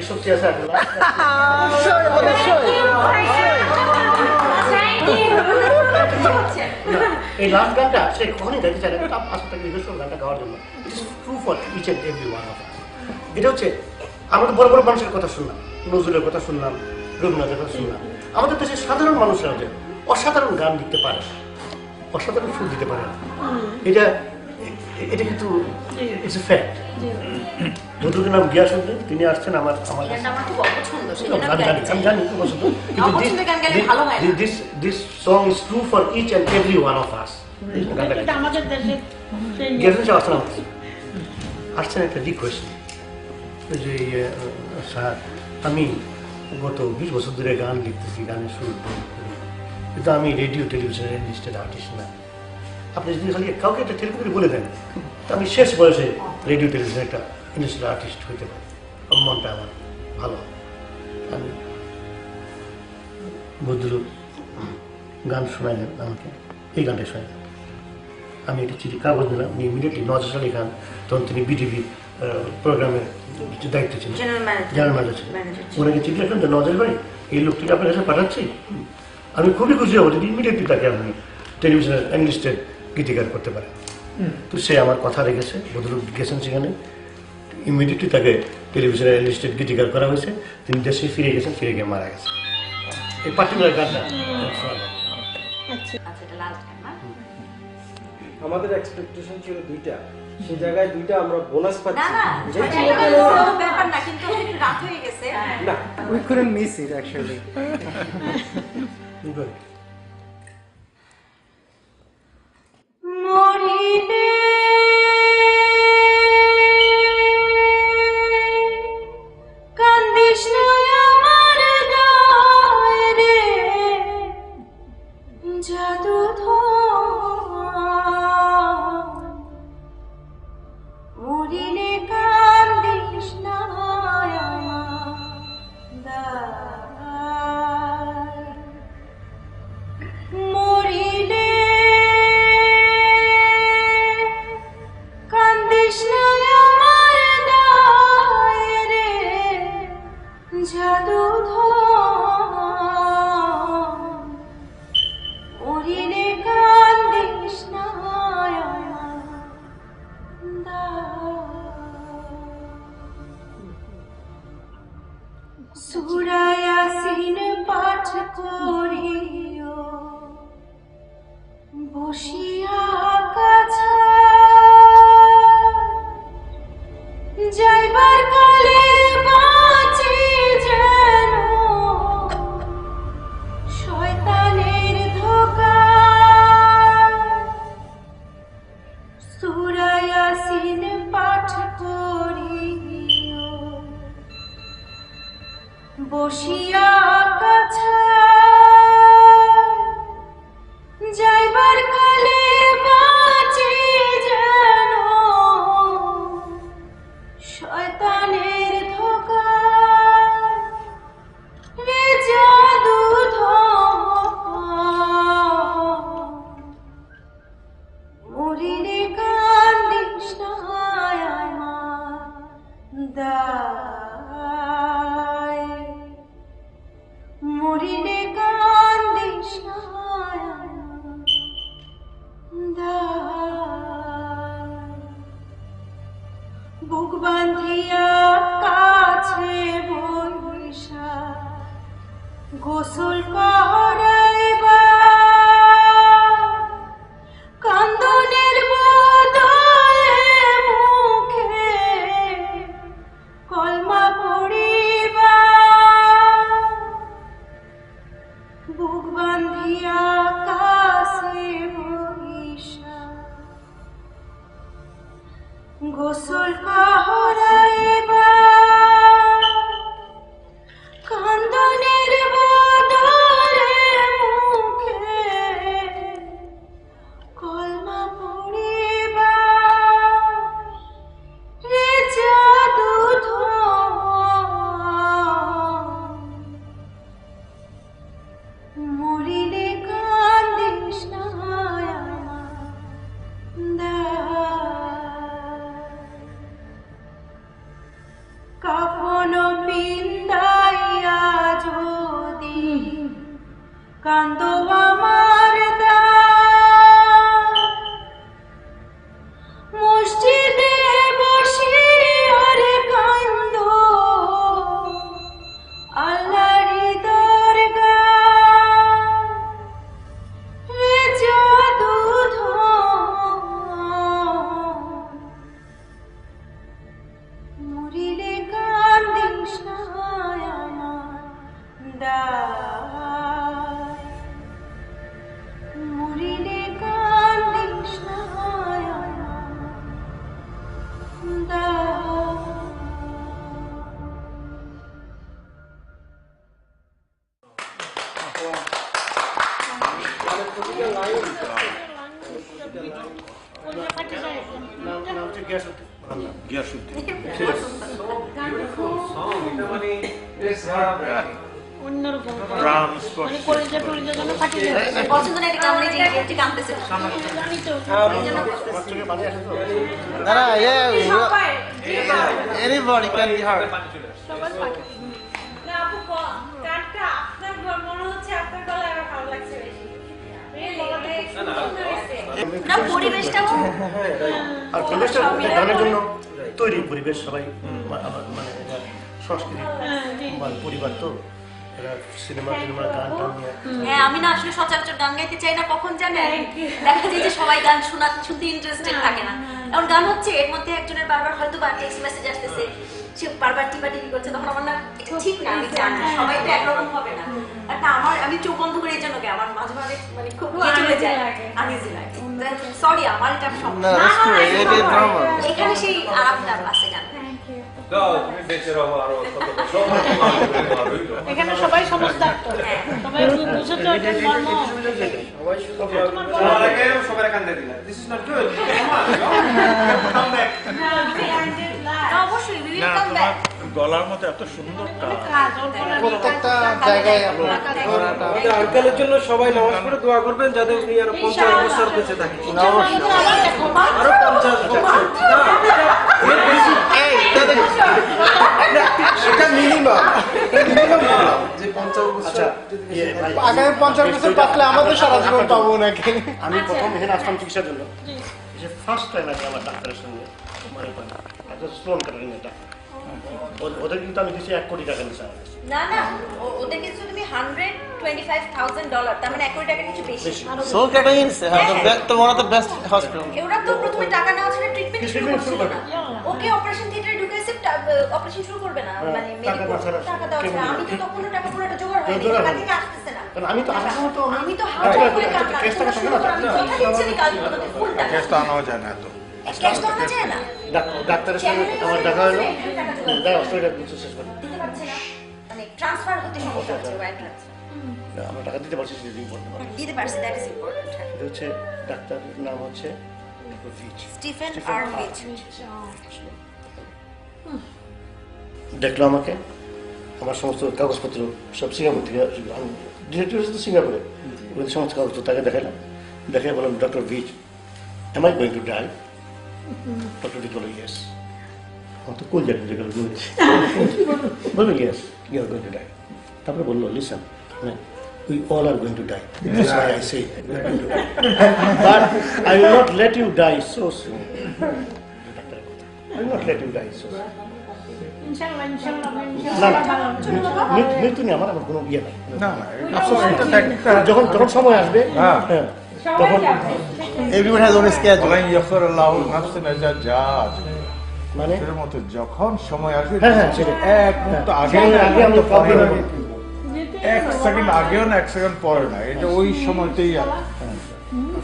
সত্যি আছে এই লাস্ট গানটা সে কখনই গাইতে চায় না, কিন্তু আসলে তাকে রিকোয়েস্ট করবো গানটা গাওয়ার জন্য। It is true for each and every one of us. এটা হচ্ছে আমরা তো বড় বড় মানুষের কথা শুনলাম, নজরুলের কথা শুনলাম, রবীন্দ্রনাথের কথা শুনলাম। আমাদের দেশের সাধারণ মানুষরা যে অসাধারণ গান লিখতে পারে, অসাধারণ সুর দিতে পারে, এটা এটা কিন্তু ইটস এ ফ্যাক্ট। ভদ্রলোকের নাম গিয়াসউদ্দিন, তিনি আসছেন আমার আমার খুব অপছন্দ, আমি জানি খুব পছন্দ, কিন্তু this song is true for each and every one of us. আমাদের দেশে গিয়াসউদ্দিন সাহেব আসছেন, আসছেন একটা রিকোয়েস্ট যে স্যার আমি গত 20 বছর ধরে গান লিখতেছি, গানের সুর করি, কিন্তু আমি রেডিও টেলিভিশনের এনলিস্টেড আর্টিস্ট না। আপনি যদি খালি কাউকে একটা টেলিফোন করে বলে দেন, আমি শেষ বয়সে রেডিও টেলিভিশনের একটা এনলিস্টেড আর্টিস্ট হইতে পারি, মনটা আমার ভালো। আমি ভদ্রলোক গান শোনাইলেন আমাকে, এই গানটা শোনাইলেন। আমি একটা চিঠি কাগজ দিলাম, উনি ইমিডিয়েটলি নজর আলী খান, তখন তিনি বিটিভি প্রোগ্রামের দায়িত্ব ছিলেন, জেনারেল ম্যানেজার ছিলেন। ওনাকে চিঠি লিখলেন যে নজর ভাই এই লোকটিকে আপনার কাছে পাঠাচ্ছি, আমি খুবই খুশি হবো যদি ইমিডিয়েটলি তাকে আপনি টেলিভিশনের এনলিস্টেড গীতিকার করতে পারেন। তো সে আমার কথা রেখেছে, ভদ্রলোক গেছেন সেখানে, ইমিডিয়েটলি তাকে টেলিভিশনের এনলিস্টেড গীতিকার করা হয়েছে। তিনি দেশে ফিরে গেছেন, ফিরে গিয়ে মারা গেছেন। এই পার্টিকুলার গানটা আমাদের এক্সপেকটেশন ছিল দুইটা, সেই জায়গায় দুইটা আমরা বোনাস পাচ্ছি। ব্যাপার না, কিন্তু একটু রাত হয়ে গেছে না, we couldn't miss it actually. মরিলে কান্দিস না আমার গায়ে রে, জাদু মরিলে কান্দিস না মরিলে কান্দিস না আমার গায়ে রে, জাদু মরিলে কান্দিস না সূরা ইয়াসিন পাঠ করিও বসিয়া কাছে, যাইবার কালে বাঁচি যেন শয়তানের ধোঁকা। সূরা ইয়াসিন পাঠ করিও বসিয়া কাছে, যাইবার কালে বাঁচি যেন শয়তানের ধোঁকা। রে জাদু মরিলে কান্দিস না আমার দায়, মরিলে কান্দিস না বুক বান্ধিয়া কাছে বৈশা গোসল করাইবা, কান্দনের বদলে মুখে কলমা পড়িবা। বুক বান্ধিয়া কাছে বৈশা গোসল করাইবা, কান্দনের বদলে মুখে কলমা পড়িবা। রে জাদু মরিলে কান্দিস না আমার কান্দো আমার মসজিদে বসে আরে কান্দো আল্লাহর দরগাহে জাদু মরিলে কান্দিস না আমার দায় মরিলে কান্দিস না আমার দায় নাম হচ্ছে গিয়াসউদ্দিন। অন্যরকম মানে কলেজে টলেজে যেন ফাটিয়ে যায়। পছন্দ না এটা কেমন এই যে একটু কাঁদতেছে জানি তো আমার চোখে পানি আসে তো। Anybody can be hurt. সবার ফাটে। না আপু গানটা আপনার মনে হচ্ছে আপনার গলায় আমার ভালো লাগছে বেশি না পরিবেশটাও আর পরিবেশটা গানের জন্য তৈরি পরিবেশ সবাই মানে সংস্কৃতি মানে পরিবার তো এরা সিনেমা গান টান নিয়ে হ্যাঁ আমি না আসলে সচরাচর গান গাইতে চাই না কখন জানেন দেখা যায় যে সবাই গান শুনতে ইন্টারেস্টেড থাকে না এখন গান হচ্ছে এর মধ্যে একজনের বারবার হয়তো বা টেক্সট মেসেজ আসতেছে সে বারবার টিপাটিপি করছে তখন আমার না এটা ঠিক না আমি জানি সবাই তো একরকম হবে না আর না আমি চোখ বন্ধ করে এই জন্য আমার মাঝে মাঝে মানে খুব চলে যায় আনইজি লাগে সরি আমার এটা No, that's true. It is normal. এখানে সেই আরামটা আছে গান এখানে সবাই সমস্যার তো সবাই বুঝে তো এটা মর্ম অবশ্যই উই উইল কাম ব্যাক গলার মতো এত সুন্দর প্রত্যেকটা জায়গায় আপনার আমাদের আঙ্কেলের জন্য সবাই নামাজ পড়ে দোয়া করবেন যাতে উনি আরো 50 বছর বেঁচে থাকেন। আরো 50 বছর এটা মিনিমাম বললাম যে 50 বছর আগামী 50 বছর বাঁচলে আমাদের সারা জীবন পাবো নাকি। আমি প্রথম এখানে আসলাম চিকিৎসার জন্য যে ফার্স্ট টাইম আগে আমার ডাক্তারের সঙ্গে মানে একটা স্টোন কাটারিং এটা ওদের কিন্তু আমি দিচ্ছি 1 কোটি টাকা নিচ্ছে আমার কাছে। না না ওদের কিছু তুমি $125,000 তার মানে 1 কোটি টাকা কিছু বেশি Soul Catering is one of the best hospital. ওরা তো প্রথমে টাকা নেওয়া ছিল ট্রিটমেন্ট শুরু Treatment শুরু করছিল না করে। ওকে অপারেশন থিয়েটারে ঢুকেছে অপারেশন শুরু করবে না হ্যাঁ, মানে টাকা না ছাড়া টাকা দেওয়া কেমন ছাড়া। আমি তো কি? তখনও টাকা পুরোটা জোগাড় হয়নি জোগাড় টাকা হয়নি। থেকে আসতেছে না কারণ আমি তো আসার সময় তো আমি তো আচ্ছা, হাজার করে একটা টাকা ক্যাশ টাকা থাকে না তো? আমি কথা দিচ্ছি আমি কাল তোমাকে ফুল টাকা ক্যাশ তো আনাও যায় না এত ক্যাশ তো আনা যায় না ডাক্তারের সঙ্গে আমার দেখা হলো দেখা অস্ট্রেলিয়া কিছু শেষ করে দিতে পারছে না মানে ট্রান্সফার হতে সমস্যা হচ্ছে ওয়াইড ট্রান্সফার আমরা টাকা দিতে পারছি সেদিন করতে পারছি দিতে পারছে দ্যাট ইজ ইম্পর্টেন্ট এটা হচ্ছে ডাক্তারের নাম হচ্ছে ভিচ স্টিফেন আর ভিচ দেখলো আমাকে আমার সমস্ত কাগজপত্র সব সিঙ্গাপুর থেকে আমি ডিরেক্টর হচ্ছে তো সিঙ্গাপুরে ওদের সমস্ত কাগজপত্র তাকে দেখালাম দেখে বললাম doctor which am I going to die doctor which বলো ইয়েস আমার তো কোন জায়গায় যেগুলো বললো yes you are going to die তারপরে বললো listen we all are going to die. That's why I say we are going to die. But I will not let you die so soon. I will not let you die so soon. ইনশাআল্লাহ ইনশাআল্লাহ না ইনশাআল্লাহ মৃত্যু নিয়ে আমার কোনো ইয়ে নাই না না এটা ডাক্তার যখন যখন সময় আসবে হ্যাঁ। হ্যাঁ, তখন Everyone has own schedule. বলেন ইয়াফিরুল্লাহু নাফসান ইযা জাআত মানে এর মতো যখন সময় আসবে হ্যাঁ, হ্যাঁ, সেটাই। এক মুহূর্ত আগে সময়ের আগে আমি কাউকে নেবো না। এক সেকেন্ড আগেও না এক সেকেন্ড পরে না এটা ওই সময়তেই আর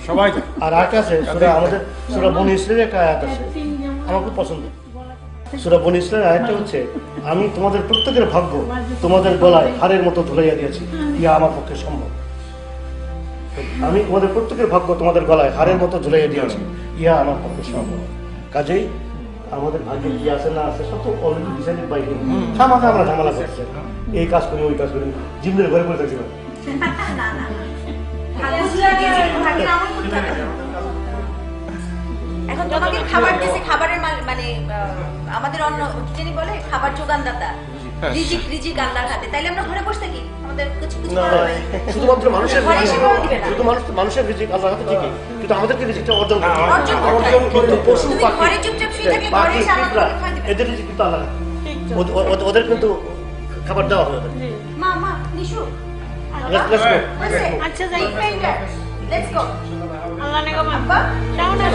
সবাই জানে আর আকাশে সূরা আমাদের সূরা বনী ইসরাইলের একটা আয়াত আছে আমার খুব পছন্দ সূরা বনী ইসরাইলের আয়াতটা হচ্ছে আমি তোমাদের প্রত্যেকের ভাগ্য তোমাদের গলায় হাড়ের মতো ধুলাইয়া দিয়েছি ইয়া আমার পক্ষে সম্ভব আমি তোমাদের প্রত্যেকের ভাগ্য তোমাদের গলায় হাড়ের মতো ঝুলাইয়া দিয়েছি ইয়া আমার পক্ষে সম্ভব কাজেই আমাদের ভাগ্যে কি আছে না আছে সব তো অলরেডি ডিসাইডেড বাই হিম সামান্য আমরা ঝামেলা করছি এই কাজ করি ওই কাজ করি জিম্মের ঘরে করে থাকছি না। না না বুঝলা দিয়েছে ভাগে আমল করতে হবে এখন তোমাকে খাবার দিয়েছে খাবারের মানে আমাদের অন্য কি জানি বলে খাবার যোগানদাতা রিজিক আল্লাহর হাতে। তাইলে আমরা ঘরে বসে থাকি, আমাদের কিছু কিছু না, করা হয়। শুধুমাত্র মানুষের ঘরে এসে করে দিবে না। শুধু মানুষের রিজিক আল্লাহর হাতে ঠিকই, কিন্তু আমাদেরকে রিজিকটা অর্জন করতে হবে। অর্জন করতে অর্জন হয়। কিন্তু পশু তুমি পাখি ঘরে চুপচাপ শুয়ে থাকলে ঘরে পাখি এসে আল্লাহ পিঁপড়া, তোমাকে খাওয়া দিবে। এদের রিজিক কিন্তু আল্লাহ ওদের কিন্তু খাবার দেওয়া হবে ওদের। মা নিশু Let's go. আচ্ছা যাই লেটস গো। আল্লাহ নেগো মা আব্বা যাও না